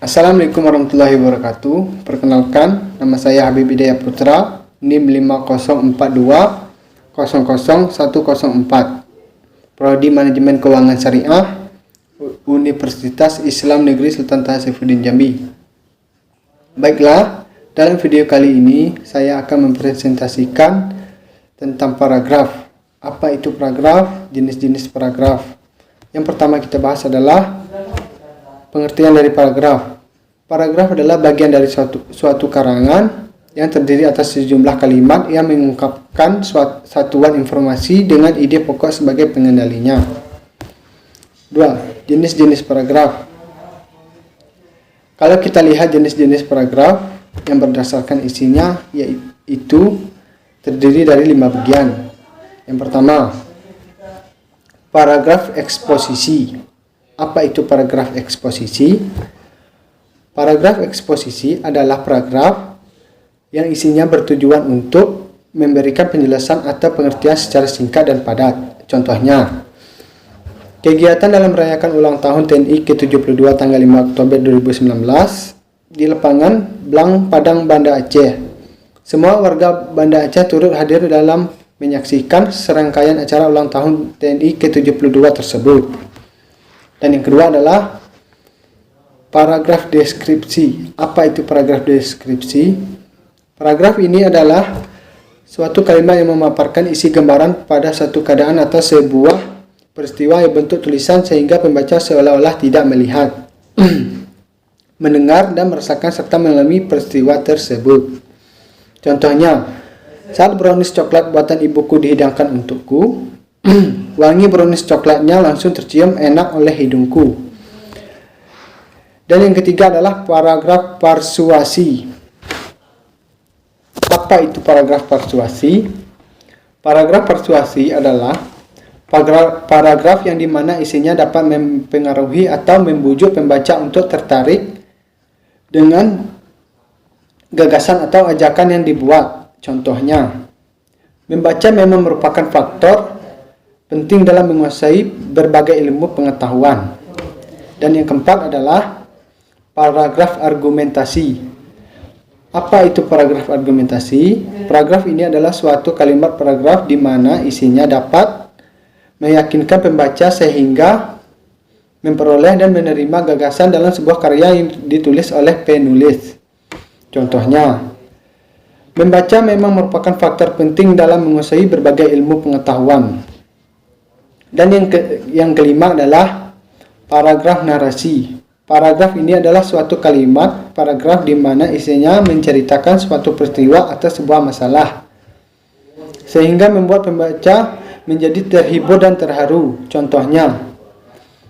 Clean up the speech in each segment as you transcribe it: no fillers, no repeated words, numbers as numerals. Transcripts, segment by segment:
Assalamualaikum warahmatullahi wabarakatuh. Perkenalkan, nama saya Habib Hidayat Putra, NIM 504200104, Prodi Manajemen Keuangan Syariah, Universitas Islam Negeri Sultan Taha Saifuddin Jambi. Baiklah, dalam video kali ini saya akan mempresentasikan tentang paragraf. Apa itu paragraf? Jenis-jenis paragraf. Yang pertama kita bahas adalah pengertian dari paragraf. Paragraf adalah bagian dari suatu karangan yang terdiri atas sejumlah kalimat yang mengungkapkan satuan informasi dengan ide pokok sebagai pengendalinya. 2. Jenis-jenis paragraf. Kalau kita lihat jenis-jenis paragraf yang berdasarkan isinya, yaitu terdiri dari 5 bagian. Yang pertama, paragraf eksposisi. Apa itu paragraf eksposisi? Paragraf eksposisi adalah paragraf yang isinya bertujuan untuk memberikan penjelasan atau pengertian secara singkat dan padat. Contohnya, kegiatan dalam merayakan ulang tahun TNI ke-72 tanggal 5 Oktober 2019 di lapangan Blang, Padang, Banda Aceh. Semua warga Banda Aceh turut hadir dalam menyaksikan serangkaian acara ulang tahun TNI ke-72 tersebut. Dan yang kedua adalah paragraf deskripsi. Apa itu paragraf deskripsi? Paragraf ini adalah suatu kalimat yang memaparkan isi gambaran pada satu keadaan atau sebuah peristiwa yang bentuk tulisan sehingga pembaca seolah-olah tidak melihat, mendengar dan merasakan serta mengalami peristiwa tersebut. Contohnya, saat brownies coklat buatan ibuku dihidangkan untukku, wangi brownies coklatnya langsung tercium enak oleh hidungku. Dan yang ketiga adalah paragraf persuasi. Apa itu paragraf persuasi? Paragraf persuasi adalah paragraf yang dimana isinya dapat mempengaruhi atau membujuk pembaca untuk tertarik dengan gagasan atau ajakan yang dibuat. Contohnya, membaca memang merupakan faktor penting dalam menguasai berbagai ilmu pengetahuan. Dan yang keempat adalah paragraf argumentasi. Apa itu paragraf argumentasi? Paragraf ini adalah suatu kalimat paragraf di mana isinya dapat meyakinkan pembaca sehingga memperoleh dan menerima gagasan dalam sebuah karya yang ditulis oleh penulis. Contohnya, membaca memang merupakan faktor penting dalam menguasai berbagai ilmu pengetahuan. Dan yang kelima adalah paragraf narasi. Paragraf ini adalah suatu kalimat paragraf di mana isinya menceritakan suatu peristiwa atau sebuah masalah, sehingga membuat pembaca menjadi terhibur dan terharu. Contohnya,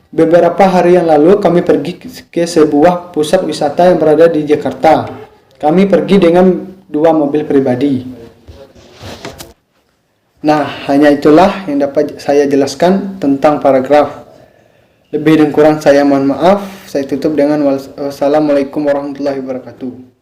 beberapa hari yang lalu kami pergi ke sebuah pusat wisata yang berada di Jakarta. Kami pergi dengan 2 mobil pribadi. Nah, hanya itulah yang dapat saya jelaskan tentang paragraf. Lebih dan kurang saya mohon maaf. Saya tutup dengan wassalamualaikum warahmatullahi wabarakatuh.